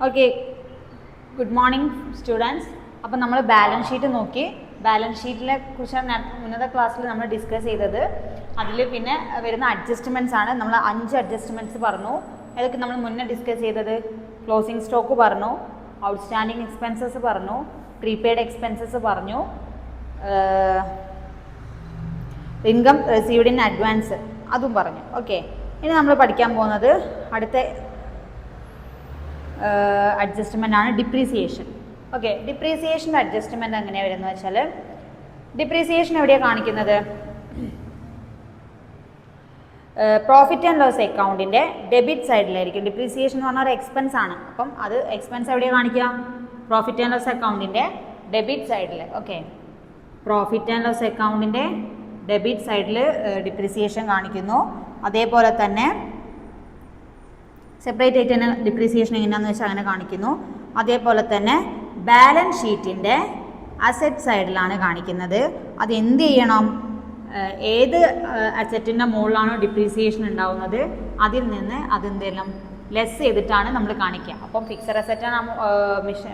Okay, good morning students. അപ്പോൾ നമ്മൾ balance sheet നോക്കി. ബാലൻസ് ഷീറ്റിനെ കുറിച്ചാണ് മുന്നത്തെ ക്ലാസ്സിൽ നമ്മൾ ഡിസ്കസ് ചെയ്തത്. അതിൽ പിന്നെ വരുന്ന അഡ്ജസ്റ്റ്മെൻറ്റ്സ് ആണ്. നമ്മൾ 5 അഡ്ജസ്റ്റ്മെൻറ്റ്സ് പറഞ്ഞു. ഏതൊക്കെ നമ്മൾ മുന്നേ ഡിസ്കസ് ചെയ്തത്? ക്ലോസിംഗ് സ്റ്റോക്ക് പറഞ്ഞു, ഔട്ട്സ്റ്റാൻഡിങ് എക്സ്പെൻസസ് പറഞ്ഞു, പ്രീപെയ്ഡ് എക്സ്പെൻസസ് പറഞ്ഞു, ഇൻകം റിസീവ്ഡ് ഇൻ അഡ്വാൻസ് അതും പറഞ്ഞു. ഓക്കെ, ഇനി നമ്മൾ പഠിക്കാൻ പോകുന്നത് അടുത്ത അഡ്ജസ്റ്റ്മെൻ്റ് ആണ് ഡിപ്രീസിയേഷൻ. ഓക്കെ, ഡിപ്രീസിയേഷൻ്റെ അഡ്ജസ്റ്റ്മെൻറ്റ് എങ്ങനെയാണ് വരുന്നത് വെച്ചാൽ, ഡിപ്രീസിയേഷൻ എവിടെയാണ് കാണിക്കുന്നത്? പ്രോഫിറ്റ് ആൻഡ് ലോസ് അക്കൗണ്ടിൻ്റെ ഡെബിറ്റ് സൈഡിലായിരിക്കും. ഡിപ്രീസിയേഷൻ എന്ന് പറഞ്ഞാൽ ഒരു എക്സ്പെൻസ് ആണ്. അപ്പം അത് എക്സ്പെൻസ് എവിടെയാണ് കാണിക്കുക? പ്രോഫിറ്റ് ആൻഡ് ലോസ് അക്കൗണ്ടിൻ്റെ ഡെബിറ്റ് സൈഡിൽ. ഓക്കെ, പ്രോഫിറ്റ് ആൻഡ് ലോസ് അക്കൗണ്ടിൻ്റെ ഡെബിറ്റ് സൈഡിൽ ഡിപ്രീസിയേഷൻ കാണിക്കുന്നു. അതേപോലെ തന്നെ സെപ്പറേറ്റ് ആയിട്ട് തന്നെ ഡിപ്രീസിയേഷൻ എങ്ങനെയാണെന്ന് വെച്ചാൽ അങ്ങനെ കാണിക്കുന്നു. അതേപോലെ തന്നെ ബാലൻസ് ഷീറ്റിൻ്റെ അസറ്റ് സൈഡിലാണ് കാണിക്കുന്നത്. അത് എന്ത് ചെയ്യണം? ഏത് അസറ്റിൻ്റെ മുകളിലാണോ ഡിപ്രീസിയേഷൻ ഉണ്ടാവുന്നത് അതിൽ നിന്ന് അതെന്തെല്ലാം ലെസ് ചെയ്തിട്ടാണ് നമ്മൾ കാണിക്കുക. അപ്പം ഫിക്സഡ് അസറ്റാണ്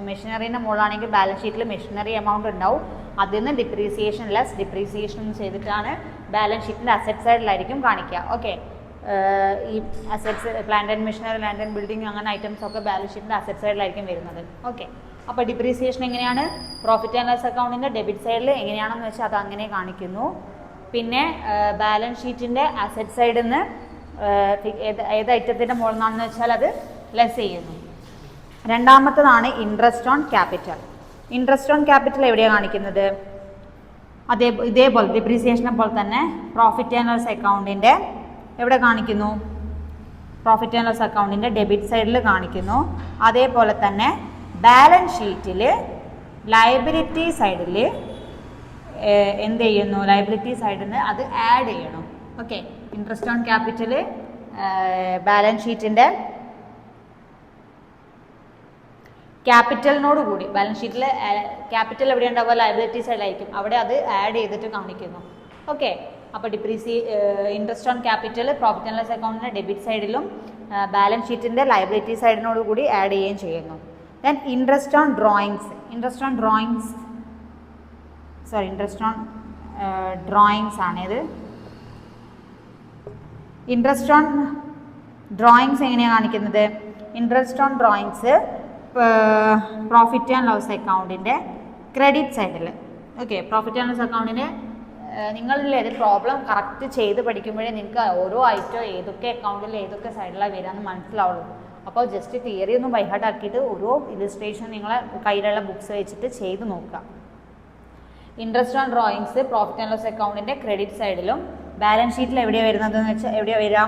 മെഷീനറീൻ്റെ മുകളിലാണെങ്കിൽ ബാലൻസ് ഷീറ്റിൽ മെഷീനറി എമൗണ്ട് ഉണ്ടാവും. അതിൽ നിന്ന് ഡിപ്രീസിയേഷൻ ചെയ്തിട്ടാണ് ബാലൻസ് ഷീറ്റിൻ്റെ അസറ്റ് സൈഡിലായിരിക്കും കാണിക്കുക. ഓക്കെ, ഈ assets plant and machinery, land and building അങ്ങനെ ഐറ്റംസ് ഒക്കെ ബാലൻസ് ഷീറ്റിൻ്റെ അസറ്റ് സൈഡിലായിരിക്കും വരുന്നത്. ഓക്കെ, അപ്പോൾ ഡിപ്രീസിയേഷൻ എങ്ങനെയാണ്? പ്രോഫിറ്റ് ആൻഡ് ലോസ് അക്കൗണ്ടിൻ്റെ ഡെബിറ്റ് സൈഡിൽ എങ്ങനെയാണെന്ന് വെച്ചാൽ അത് അങ്ങനെ കാണിക്കുന്നു. പിന്നെ ബാലൻസ് ഷീറ്റിൻ്റെ അസറ്റ് സൈഡിൽ നിന്ന് ഏത് ഐറ്റത്തിൻ്റെ മുകളിൽ നിന്നാണെന്ന് വെച്ചാൽ അത് ലെസ് ചെയ്യുന്നു. രണ്ടാമത്തതാണ് interest on capital. Interest on capital എവിടെയാണ് കാണിക്കുന്നത്? ഇതേപോലെ ഡിപ്രീസിയേഷനെ പോലെ തന്നെ പ്രോഫിറ്റ് ആൻഡ് ലോസ് അക്കൗണ്ടിൻ്റെ എവിടെ കാണിക്കുന്നു? പ്രോഫിറ്റ് ആൻഡ് ലോസ് അക്കൗണ്ടിൻ്റെ ഡെബിറ്റ് സൈഡിൽ കാണിക്കുന്നു. അതേപോലെ തന്നെ ബാലൻസ് ഷീറ്റിൽ ലയബിലിറ്റി സൈഡിൽ എന്ത് ചെയ്യുന്നു? ലയബിലിറ്റി സൈഡിൽ നിന്ന് അത് ആഡ് ചെയ്യണം. Okay, interest on capital balance ഷീറ്റിൻ്റെ ക്യാപിറ്റലിനോട് കൂടി, ബാലൻസ് ഷീറ്റിൽ ക്യാപിറ്റൽ എവിടെ ഉണ്ടാവുക? ലയബിലിറ്റി സൈഡിലായിരിക്കും. അവിടെ അത് ആഡ് ചെയ്തിട്ട് കാണിക്കുന്നു. ഓക്കെ, അപ്പോൾ interest on capital profit and loss അക്കൗണ്ടിൻ്റെ ഡെബിറ്റ് സൈഡിലും ബാലൻസ് ഷീറ്റിൻ്റെ ലയബിലിറ്റി സൈഡിനോട് കൂടി ആഡ് ചെയ്യുകയും ചെയ്യുന്നു. Then interest on drawings. Interest on drawings ആണിത്. ഇൻട്രസ്റ്റ് ഓൺ ഡ്രോയിങ്സ് എങ്ങനെയാണ് കാണിക്കുന്നത്? Interest on drawings profit and loss അക്കൗണ്ടിൻ്റെ ക്രെഡിറ്റ് സൈഡിൽ. ഓക്കെ, പ്രോഫിറ്റ് ആൻഡ് ലോസ് അക്കൗണ്ടിൻ്റെ നിങ്ങളില്ലേ ഇത് പ്രോബ്ലം കറക്റ്റ് ചെയ്ത് പഠിക്കുമ്പോഴേ നിങ്ങൾക്ക് ഓരോ ഐറ്റം ഏതൊക്കെ അക്കൗണ്ടിൽ ഏതൊക്കെ സൈഡിലാണ് വരാമെന്ന് മനസ്സിലാവുള്ളൂ. അപ്പോൾ ജസ്റ്റ് തിയറി ഒന്നും ബൈഹാർട്ട് ആക്കിയിട്ട് ഓരോ ഇലിസ്ട്രേഷൻ നിങ്ങളെ കയ്യിലുള്ള ബുക്സ് വെച്ചിട്ട് ചെയ്ത് നോക്കുക. Interest on drawings profit and loss അക്കൗണ്ടിൻ്റെ ക്രെഡിറ്റ് സൈഡിലും ബാലൻസ് ഷീറ്റിൽ എവിടെയാണ് വരുന്നതെന്ന് വെച്ചാൽ എവിടെയാണ് വരിക?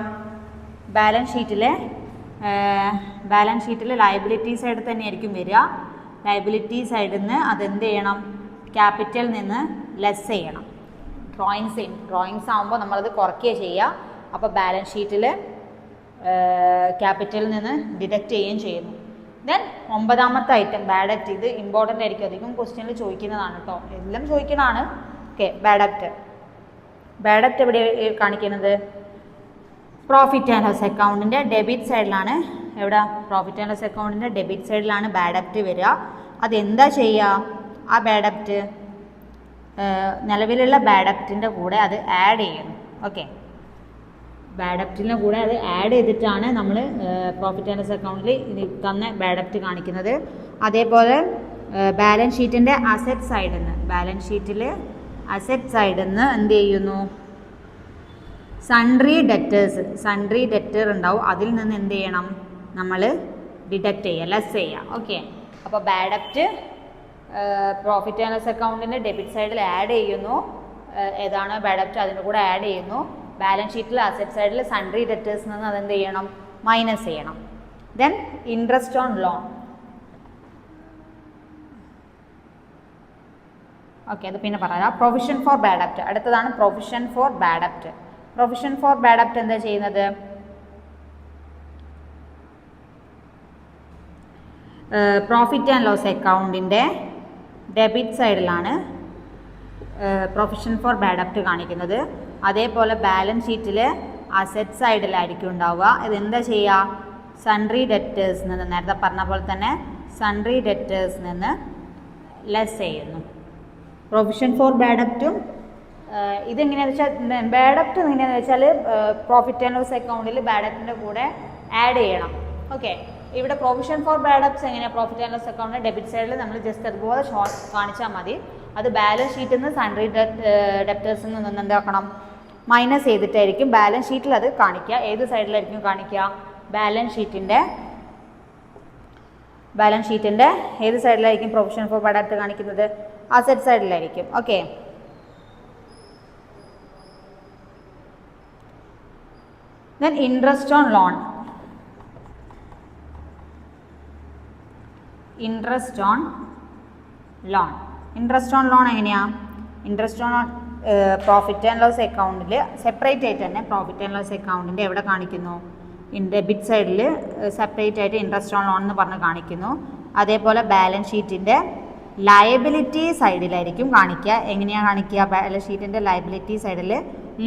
ബാലൻസ് ഷീറ്റിൽ ലയബിലിറ്റി സൈഡിൽ തന്നെയായിരിക്കും വരിക. ലയബിലിറ്റി സൈഡിൽ നിന്ന് അതെന്ത് ചെയ്യണം? ക്യാപിറ്റലിൽ നിന്ന് ലെസ് ചെയ്യണം. ഡ്രോയിങ്സ് ആകുമ്പോൾ നമ്മളത് കുറയ്ക്കുകയാണ് ചെയ്യുക. അപ്പോൾ ബാലൻസ് ഷീറ്റിൽ ക്യാപിറ്റലിൽ നിന്ന് ഡിഡക്റ്റ് ചെയ്യുകയും ചെയ്യുന്നു. ദെൻ 9ാമത്തെ ഐറ്റം ബാഡ് ഡെപ്റ്റ്. ഇത് ഇമ്പോർട്ടൻ്റ് ആയിരിക്കും, അധികം ക്വസ്റ്റ്യനിൽ ചോദിക്കുന്നതാണ് കേട്ടോ, എല്ലാം ചോദിക്കുന്നതാണ്. ഓക്കെ, ബാഡ് ഡെപ്റ്റ് എവിടെ കാണിക്കുന്നത്? പ്രോഫിറ്റ് ആൻഡ് ലോസ് അക്കൗണ്ടിൻ്റെ ഡെബിറ്റ് സൈഡിലാണ്. എവിടെ? പ്രോഫിറ്റ് ആൻഡ് ലോസ് അക്കൗണ്ടിൻ്റെ ഡെബിറ്റ് സൈഡിലാണ് ബാഡ് ഡെപ്റ്റ് വരിക. അതെന്താ ചെയ്യുക? ആ ബാഡ് ഡെപ്റ്റ് നിലവിലുള്ള ബാഡ് ഡെപ്റ്റിൻ്റെ കൂടെ അത് ആഡ് ചെയ്യുന്നു. ഓക്കെ, ബാഡ് ഡെപ്റ്റിൻ്റെ കൂടെ അത് ആഡ് ചെയ്തിട്ടാണ് നമ്മൾ പ്രോഫിറ്റ് ആൻഡ് ലോസ് അക്കൗണ്ടിൽ തന്ന ബാഡ് ഡെപ്റ്റ് കാണിക്കുന്നത്. അതേപോലെ ബാലൻസ് ഷീറ്റിൻ്റെ അസറ്റ് സൈഡിൽ നിന്ന് എന്ത് ചെയ്യുന്നു? സൺട്രി ഡെറ്റർ ഉണ്ടാവും. അതിൽ നിന്ന് എന്ത് ചെയ്യണം? നമ്മൾ ഡിഡക്റ്റ് ചെയ്യുക, ലെസ് ചെയ്യുക. ഓക്കെ, അപ്പോൾ ബാഡ് ഡെപ്റ്റ് പ്രോഫിറ്റ് ആൻഡ് ലോസ് അക്കൗണ്ടിൻ്റെ ഡെബിറ്റ് സൈഡിൽ ആഡ് ചെയ്യുന്നു. ഏതാണ് ബാഡ് ഡെപ്റ്റ് അതിൻ്റെ കൂടെ ആഡ് ചെയ്യുന്നു. ബാലൻസ് ഷീറ്റിൽ അസറ്റ് സൈഡിൽ സൺട്രി ഡെറ്റേഴ്സിൽ നിന്ന് അതെന്ത് ചെയ്യണം? മൈനസ് ചെയ്യണം. Then interest on loan. Okay, അത് പിന്നെ പറയാം. പ്രൊവിഷൻ ഫോർ ബാഡ് ഡെപ്റ്റ് അടുത്തതാണ്. പ്രൊവിഷൻ ഫോർ ബാഡ് ഡെപ്റ്റ് എന്താ ചെയ്യുന്നത്? പ്രോഫിറ്റ് ആൻഡ് ലോസ് അക്കൗണ്ടിൻ്റെ ഡെബിറ്റ് സൈഡിലാണ് പ്രൊവിഷൻ ഫോർ ബാഡ് ഡെപ്റ്റ് കാണിക്കുന്നത്. അതേപോലെ ബാലൻസ് ഷീറ്റിൽ അസറ്റ് സൈഡിലായിരിക്കും ഉണ്ടാവുക. ഇതെന്താ ചെയ്യുക? സൺട്രി ഡെറ്റേഴ്സ് നിന്ന് നേരത്തെ പറഞ്ഞ പോലെ തന്നെ സൺട്രി ഡെറ്റേഴ്സ് നിന്ന് ലെസ് ചെയ്യുന്നു. പ്രൊവിഷൻ ഫോർ ബാഡ് ഡെപ്റ്റും ഇതെങ്ങനെയാണെന്ന് വെച്ചാൽ ബാഡ് ഡെപ്റ്റ് എങ്ങനെയാണെന്ന് വെച്ചാൽ പ്രോഫിറ്റ് ആൻഡ് ലോസ് അക്കൗണ്ടിൽ ബാഡ് ഡെപ്റ്റിൻ്റെ കൂടെ ആഡ് ചെയ്യണം. ഓക്കെ, ഇവിടെ പ്രൊവിഷൻ ഫോർ ബാഡ് ഡെപ്റ്റ്സ് എങ്ങനെയാണ് പ്രോഫിറ്റ് ആൻഡ് ലോസ് അക്കൗണ്ടിൽ ഡെബിറ്റ് സൈഡിൽ നമ്മൾ ജസ്റ്റ് അതുപോലെ ഷോർട്ട് കാണിച്ചാൽ മതി. അത് ബാലൻസ് ഷീറ്റിൽ നിന്ന് സൺട്രി ഡെപ്റ്റേഴ്സിൽ നിന്ന് എന്താക്കണം, മൈനസ് ചെയ്തിട്ടായിരിക്കും ബാലൻസ് ഷീറ്റിൽ അത് കാണിക്കുക. ഏത് സൈഡിലായിരിക്കും കാണിക്കുക? ബാലൻസ് ഷീറ്റിൻ്റെ ഏത് സൈഡിലായിരിക്കും പ്രൊവിഷൻ ഫോർ ബാഡ് ഡെപ്റ്റ് കാണിക്കുന്നത്? അസറ്റ് സൈഡിലായിരിക്കും. Okay, then interest on loan. Interest on loan എങ്ങനെയാണ്? Interest on profit and loss അക്കൗണ്ടിൽ സെപ്പറേറ്റ് ആയിട്ട് തന്നെ പ്രോഫിറ്റ് ആൻഡ് ലോസ് അക്കൗണ്ടിൻ്റെ എവിടെ കാണിക്കുന്നു? ഡെബിറ്റ് സൈഡിൽ സെപ്പറേറ്റ് ആയിട്ട് ഇൻട്രസ്റ്റ് ഓൺ ലോൺ എന്ന് പറഞ്ഞ് കാണിക്കുന്നു. അതേപോലെ ബാലൻസ് ഷീറ്റിൻ്റെ ലയബിലിറ്റി സൈഡിലായിരിക്കും കാണിക്കുക. എങ്ങനെയാണ് കാണിക്കുക? ബാലൻസ് ഷീറ്റിൻ്റെ ലയബിലിറ്റി സൈഡിൽ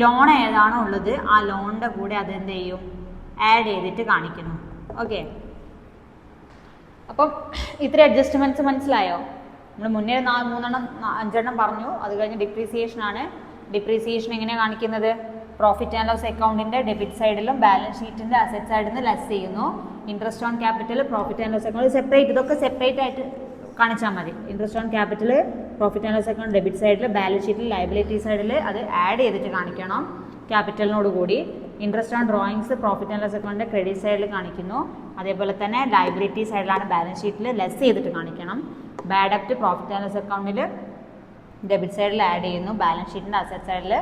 ലോൺ ഏതാണോ ഉള്ളത് ആ ലോണിൻ്റെ കൂടെ അതെന്ത് ചെയ്യും? ആഡ് ചെയ്തിട്ട് കാണിക്കുന്നു. ഓക്കെ, അപ്പം ഇത്ര അഡ്ജസ്റ്റ്മെൻറ്റ്സ് മനസ്സിലായോ? നമ്മൾ മുന്നേ 5 പറഞ്ഞു. അത് കഴിഞ്ഞ് ഡിപ്രീസിയേഷൻ ആണ്. ഡിപ്രീസിയേഷൻ എങ്ങനെയാണ് കാണിക്കുന്നത്? പ്രോഫിറ്റ് ആൻഡ് ലോസ് അക്കൗണ്ടിൻ്റെ ഡെബിറ്റ് സൈഡിലും ബാലൻസ് ഷീറ്റിൻ്റെ അസറ്റ് സൈഡിൽ നിന്ന് ലെസ് ചെയ്യുന്നു. Interest on capital, profit and loss account separate, ഇതൊക്കെ സെപ്പറേറ്റ് ആയിട്ട് കാണിച്ചാൽ മതി. Interest on capital profit and loss account debit സൈഡിൽ, ബാലൻസ് ഷീറ്റിൽ ലയബിലിറ്റി സൈഡിൽ അത് ആഡ് ചെയ്തിട്ട് കാണിക്കണം ക്യാപിറ്റലിനോട് കൂടി. Interest on drawings profit and loss അക്കൗണ്ടിൻ്റെ ക്രെഡിറ്റ് സൈഡിൽ കാണിക്കുന്നു. അതേപോലെ തന്നെ ലയബിലിറ്റി സൈഡിലാണ് ബാലൻസ് ഷീറ്റിൽ ലെസ് ചെയ്തിട്ട് കാണിക്കണം. ബാഡ് ഡെപ്റ്റ് പ്രോഫിറ്റ് ആൻഡ് ലോസ് അക്കൗണ്ടിൽ ഡെബിറ്റ് സൈഡിൽ ആഡ് ചെയ്യുന്നു. ബാലൻസ് ഷീറ്റിൻ്റെ അസറ്റ് സൈഡിൽ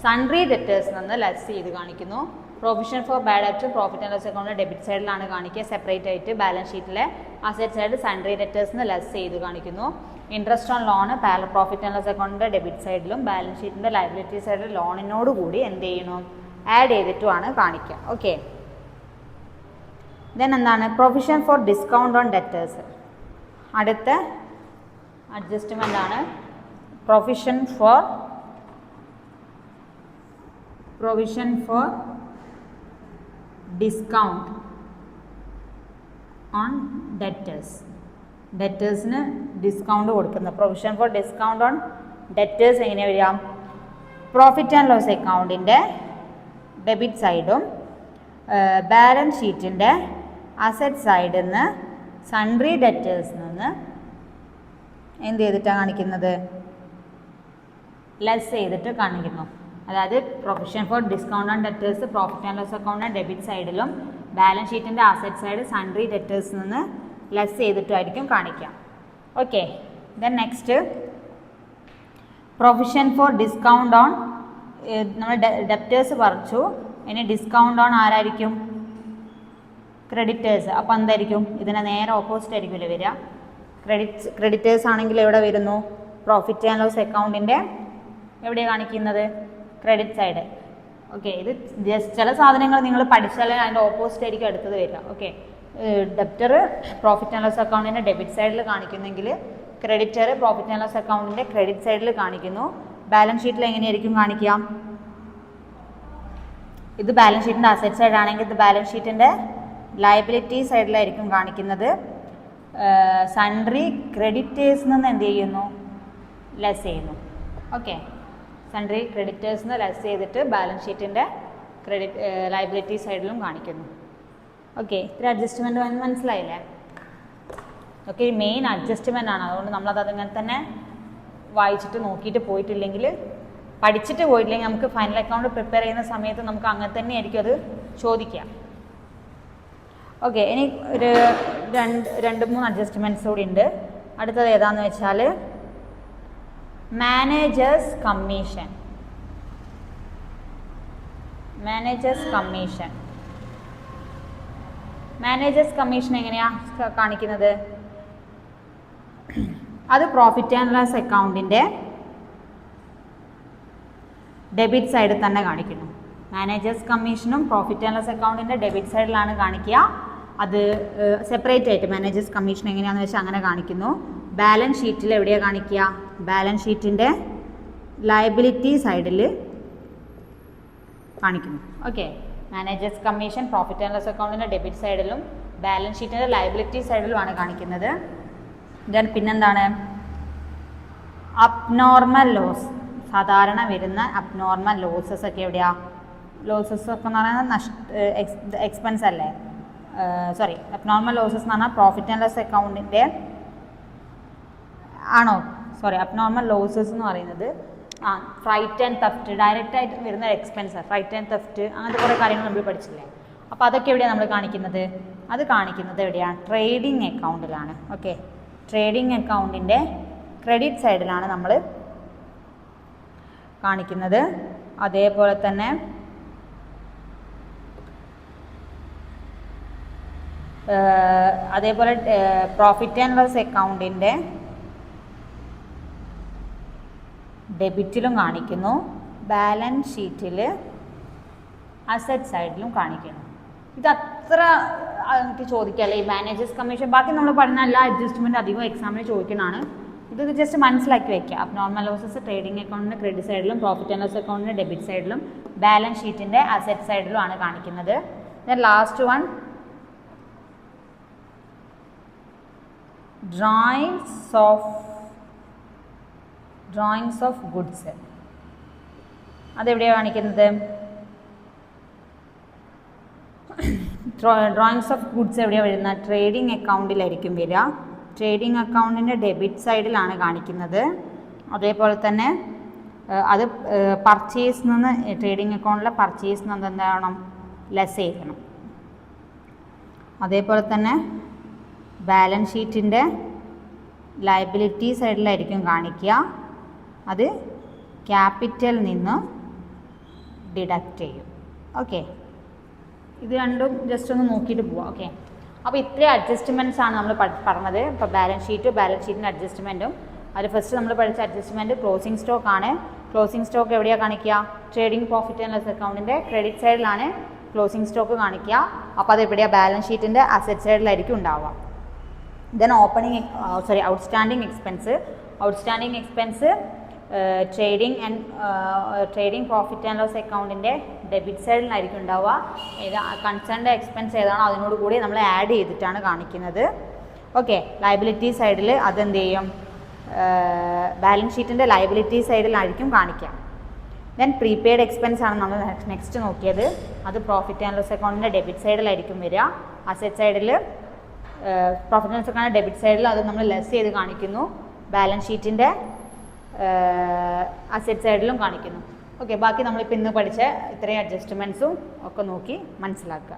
സൺട്രി ഡെറ്റേഴ്സ് നിന്ന് ലെസ് ചെയ്ത് കാണിക്കുന്നു. പ്രൊവിഷൻ ഫോർ ബാഡ് ഡെപ്റ്റ് പ്രോഫിറ്റ് ആൻഡ് ലോസ് അക്കൗണ്ടിൻ്റെ ഡെബിറ്റ് സൈഡിലാണ് കാണിക്കുക സെപ്പറേറ്റ് ആയിട്ട്. ബാലൻസ് ഷീറ്റിലെ അസറ്റ് സൈഡ് സൺട്രി ഡെറ്റേഴ്സിന് ലെസ് ചെയ്ത് കാണിക്കുന്നു. Interest on loan profit and loss അക്കൗണ്ടിൻ്റെ ഡെബിറ്റ് സൈഡിലും ബാലൻസ് ഷീറ്റിൻ്റെ ലയബിലിറ്റി സൈഡിൽ ലോണിനോട് കൂടി എന്ത് ചെയ്യണം? ആഡ് ചെയ്തിട്ടുമാണ് കാണിക്കുക. ഓക്കെ, ദെൻ എന്താണ്? Provision for discount on debtors. അടുത്ത അഡ്ജസ്റ്റ്മെൻ്റ് ആണ് provision for discount on debtors. ഡെറ്റേഴ്സിന് ഡിസ്കൗണ്ട് കൊടുക്കുന്നത്. Provision for discount on debtors എങ്ങനെയാണ് വരിക? പ്രോഫിറ്റ് ആൻഡ് ലോസ് അക്കൗണ്ടിൻ്റെ ഡെബിറ്റ് സൈഡും ബാലൻസ് ഷീറ്റിൻ്റെ അസറ്റ് സൈഡിൽ നിന്ന് സൺട്രി ഡെറ്റേഴ്സിൽ നിന്ന് എന്ത് ചെയ്തിട്ടാണ് കാണിക്കുന്നത്? ലെസ് ചെയ്തിട്ട് കാണിക്കുന്നു. അതായത് provision for discount on debtors profit and loss അക്കൗണ്ടിൻ്റെ ഡെബിറ്റ് സൈഡിലും ബാലൻസ് ഷീറ്റിൻ്റെ അസറ്റ് സൈഡ് സൺട്രി ഡെറ്റേഴ്സിൽ നിന്ന് ലെസ് ചെയ്തിട്ടായിരിക്കും കാണിക്കുക. Okay, then next provision for discount on നമ്മൾ ഡെപ്റ്റേഴ്സ് പറിച്ചു. ഇനി ഡിസ്കൗണ്ട് ഓൺ ആരായിരിക്കും? ക്രെഡിറ്റേഴ്സ്. അപ്പോൾ എന്തായിരിക്കും? ഇതിനെ നേരെ ഓപ്പോസിറ്റ് ആയിരിക്കുമല്ലോ വരിക. ക്രെഡിറ്റേഴ്സ് ആണെങ്കിൽ എവിടെ വരുന്നു? പ്രോഫിറ്റ് ആൻഡ് ലോസ് അക്കൗണ്ടിൻ്റെ എവിടെയാണ് കാണിക്കുന്നത്? Credit side. ഓക്കെ, ഇത് ജസ്റ്റ് ചില സാധനങ്ങൾ നിങ്ങൾ പഠിച്ചാൽ അതിൻ്റെ ഓപ്പോസിറ്റ് ആയിരിക്കും അടുത്തത് വരിക. Okay, debtor profit and loss അക്കൗണ്ടിൻ്റെ ഡെബിറ്റ് സൈഡിൽ കാണിക്കുന്നെങ്കിൽ ക്രെഡിറ്റർ പ്രോഫിറ്റ് ആൻഡ് ലോസ് അക്കൗണ്ടിൻ്റെ ക്രെഡിറ്റ് സൈഡിൽ കാണിക്കുന്നു. ബാലൻസ് ഷീറ്റിൽ എങ്ങനെയായിരിക്കും കാണിക്കുക? ഇത് ബാലൻസ് ഷീറ്റിൻ്റെ അസറ്റ് സൈഡ് ആണെങ്കിൽ ഇത് ബാലൻസ് ഷീറ്റിൻ്റെ ലയബിലിറ്റി സൈഡിലായിരിക്കും കാണിക്കുന്നത്. സൺട്രി ക്രെഡിറ്റേഴ്സിൽ നിന്ന് എന്ത് ചെയ്യുന്നു? ലെസ് ചെയ്യുന്നു. ഓക്കെ, സൺട്രി ക്രെഡിറ്റേഴ്സിൽ നിന്ന് ലെസ് ചെയ്തിട്ട് ബാലൻസ് ഷീറ്റിൻ്റെ ലയബിലിറ്റി സൈഡിലും കാണിക്കുന്നു. ഓക്കെ, ഇത്ര അഡ്ജസ്റ്റ്മെൻറ്റ് മനസ്സിലായില്ലേ? ഓക്കെ, മെയിൻ അഡ്ജസ്റ്റ്മെൻ്റ് ആണ്. അതുകൊണ്ട് നമ്മളത് അതിങ്ങനെ തന്നെ വായിച്ചിട്ട് നോക്കിയിട്ട് പോയിട്ടില്ലെങ്കിൽ, പഠിച്ചിട്ട് പോയിട്ടില്ലെങ്കിൽ നമുക്ക് ഫൈനൽ അക്കൗണ്ട് പ്രിപ്പയർ ചെയ്യുന്ന സമയത്ത് നമുക്ക് അങ്ങനെ തന്നെ ആയിരിക്കും അത് ചോദിക്കാം. ഓക്കെ, ഇനി ഒരു 2-3 അഡ്ജസ്റ്റ്മെൻറ്റ്സ് കൂടി ഉണ്ട്. അടുത്തത് ഏതാണെന്ന് വെച്ചാൽ മാനേജേഴ്സ് കമ്മീഷൻ. മാനേജേഴ്സ് കമ്മീഷൻ എങ്ങനെയാണ് കാണിക്കുന്നത്? അത് പ്രോഫിറ്റ് ആൻഡ് ലോസ് അക്കൗണ്ടിൻ്റെ ഡെബിറ്റ് സൈഡിൽ തന്നെ കാണിക്കുന്നു. മാനേജേഴ്സ് കമ്മീഷനും പ്രോഫിറ്റ് ആൻഡ് ലോസ് അക്കൗണ്ടിൻ്റെ ഡെബിറ്റ് സൈഡിലാണ് കാണിക്കുക. അത് സെപ്പറേറ്റ് ആയിട്ട് മാനേജേഴ്സ് കമ്മീഷൻ എങ്ങനെയാണെന്ന് വെച്ചാൽ അങ്ങനെ കാണിക്കുന്നു. ബാലൻസ് ഷീറ്റിൽ എവിടെയാണ് കാണിക്കുക? ബാലൻസ് ഷീറ്റിൻ്റെ ലയബിലിറ്റി സൈഡിൽ കാണിക്കുന്നു. Okay, managers commission profit and loss അക്കൗണ്ടിൻ്റെ ഡെബിറ്റ് സൈഡിലും ബാലൻസ് ഷീറ്റിൻ്റെ ലയബിലിറ്റി സൈഡിലുമാണ് കാണിക്കുന്നത്. ദെൻ പിന്നെന്താണ്, അബ്നോർമൽ ലോസ്, സാധാരണ വരുന്ന അബ്നോർമൽ ലോസസ് ഒക്കെ എവിടെയാണ്? ലോസസ് ഒക്കെ എന്ന് പറയുന്നത് എക്സ്പെൻസ് അല്ലേ, സോറി, അബ്നോർമൽ ലോസസ് എന്ന് പറഞ്ഞാൽ പ്രോഫിറ്റ് ആൻഡ് ലോസ് അക്കൗണ്ടിൻ്റെ ആണോ? സോറി, അബ്നോർമൽ ലോസസ് എന്ന് പറയുന്നത് ഫ്രൈറ്റ് ആൻഡ് തെഫ്റ്റ്, ഡയറക്റ്റ് ആയിട്ട് വരുന്ന എക്സ്പെൻസ്, ഫ്രൈറ്റ് ആൻഡ് തെഫ്റ്റ്, അങ്ങനത്തെ കുറേ കാര്യങ്ങൾ നമ്മൾ പഠിച്ചില്ലേ. അപ്പോൾ അതൊക്കെ എവിടെയാണ് നമ്മൾ കാണിക്കുന്നത്? അത് കാണിക്കുന്നത് എവിടെയാണ്? ട്രേഡിംഗ് അക്കൗണ്ടിലാണ്. ഓക്കെ, ട്രേഡിംഗ് അക്കൗണ്ടിൻ്റെ ക്രെഡിറ്റ് സൈഡിലാണ് നമ്മൾ കാണിക്കുന്നത്. അതേപോലെ തന്നെ പ്രോഫിറ്റ് ആൻഡ് ലോസ് അക്കൗണ്ടിൻ്റെ ഡെബിറ്റിലും കാണിക്കുന്നു, ബാലൻസ് ഷീറ്റിൽ അസറ്റ് സൈഡിലും കാണിക്കുന്നു. ഇത് അത്ര എനിക്ക് ചോദിക്കാമല്ലേ ഈ മാനേജേഴ്സ് കമ്മീഷൻ. ബാക്കി നമ്മൾ പഠന എല്ലാ അഡ്ജസ്റ്റ്മെൻറ്റ് അധികം എക്സാമിന് ചോദിക്കുന്നതാണ്. ഇത് ജസ്റ്റ് മനസ്സിലാക്കി വയ്ക്കുക. അബ്നോർമൽ ലോസസ് ട്രേഡിംഗ് അക്കൗണ്ടിൻ്റെ ക്രെഡിറ്റ് സൈഡിലും പ്രോഫിറ്റ് ആൻഡ് ലോസ് അക്കൗണ്ടിൻ്റെ ഡെബിറ്റ് സൈഡിലും ബാലൻസ് ഷീറ്റിൻ്റെ അസറ്റ് സൈഡിലും ആണ് കാണിക്കുന്നത്. Then last one, drawings of goods. അതെവിടെയാണ് കാണിക്കുന്നത്? ഡ്രോയിങ്സ് ഓഫ് ഗുഡ്സ് എവിടെയാണ് വരുന്നത്? ട്രേഡിംഗ് അക്കൗണ്ടിലായിരിക്കും വരിക. ട്രേഡിംഗ് അക്കൗണ്ടിൻ്റെ ഡെബിറ്റ് സൈഡിലാണ് കാണിക്കുന്നത്. അതേപോലെ തന്നെ അത് പർച്ചേസ് നിന്ന്, ട്രേഡിംഗ് അക്കൗണ്ടിലെ പർച്ചേസ് നിന്ന് എന്താവണം? ലെസ് ചെയ്യണം. അതേപോലെ തന്നെ ബാലൻസ് ഷീറ്റിൻ്റെ ലയബിലിറ്റി സൈഡിലായിരിക്കും കാണിക്കുക. അത് ക്യാപിറ്റൽ നിന്ന് ഡിഡക്റ്റ് ചെയ്യും. ഓക്കെ, ഇത് രണ്ടും ജസ്റ്റ് ഒന്ന് നോക്കിയിട്ട് പോവാം. ഓക്കെ, അപ്പോൾ ഇത്രയും അഡ്ജസ്റ്റ്മെൻറ്റ്സ് ആണ് നമ്മൾ പറഞ്ഞത്. ഇപ്പോൾ ബാലൻസ് ഷീറ്റിൻ്റെ അഡ്ജസ്റ്റ്മെൻറ്റും, അതിൽ ഫസ്റ്റ് നമ്മൾ പഠിച്ച അഡ്ജസ്റ്റ്മെൻറ്റ് ക്ലോസിംഗ് സ്റ്റോക്ക് ആണ്. ക്ലോസിംഗ് സ്റ്റോക്ക് എവിടെയാണ് കാണിക്കുക? ട്രേഡിംഗ് പ്രോഫിറ്റ് ആൻഡ് ലോസ് അക്കൗണ്ടിൻ്റെ ക്രെഡിറ്റ് സൈഡിലാണ് ക്ലോസിംഗ് സ്റ്റോക്ക് കാണിക്കുക. അപ്പോൾ അത് എവിടെയാണ്? ബാലൻസ് ഷീറ്റിൻ്റെ അസറ്റ് സൈഡിലായിരിക്കും ഉണ്ടാവുക. Then outstanding expense trading profit and loss അക്കൗണ്ടിൻ്റെ ഡെബിറ്റ് സൈഡിലായിരിക്കും ഉണ്ടാവുക. കൺസേൺഡ് എക്സ്പെൻസ് ഏതാണോ അതിനോട് കൂടി നമ്മൾ ആഡ് ചെയ്തിട്ടാണ് കാണിക്കുന്നത്. ഓക്കെ, ലയബിലിറ്റി സൈഡിൽ അതെന്ത് ചെയ്യും? ബാലൻസ് ഷീറ്റിൻ്റെ ലയബിലിറ്റി സൈഡിലായിരിക്കും കാണിക്കുക. ദെൻ പ്രീപെയ്ഡ് എക്സ്പെൻസ് ആണ് നമ്മൾ നെക്സ്റ്റ് നോക്കിയത്. അത് പ്രോഫിറ്റ് ആൻഡ് ലോസ് അക്കൗണ്ടിൻ്റെ ഡെബിറ്റ് സൈഡിലായിരിക്കും വരിക. അസറ്റ് സൈഡിൽ പ്രോഫിറ്റ് ആൻഡ് ലോസ് അക്കൗണ്ടിൻ്റെ ഡെബിറ്റ് സൈഡിൽ അത് നമ്മൾ ലെസ് ചെയ്ത് കാണിക്കുന്നു. ബാലൻസ് ഷീറ്റിൻ്റെ അസറ്റ് സൈഡിലും കാണിക്കുന്നു. ഓക്കെ, ബാക്കി നമ്മളിപ്പോൾ ഇന്ന് പഠിച്ച ഇത്രയും അഡ്ജസ്റ്റ്മെൻറ്റ്സും ഒക്കെ നോക്കി മനസ്സിലാക്കുക.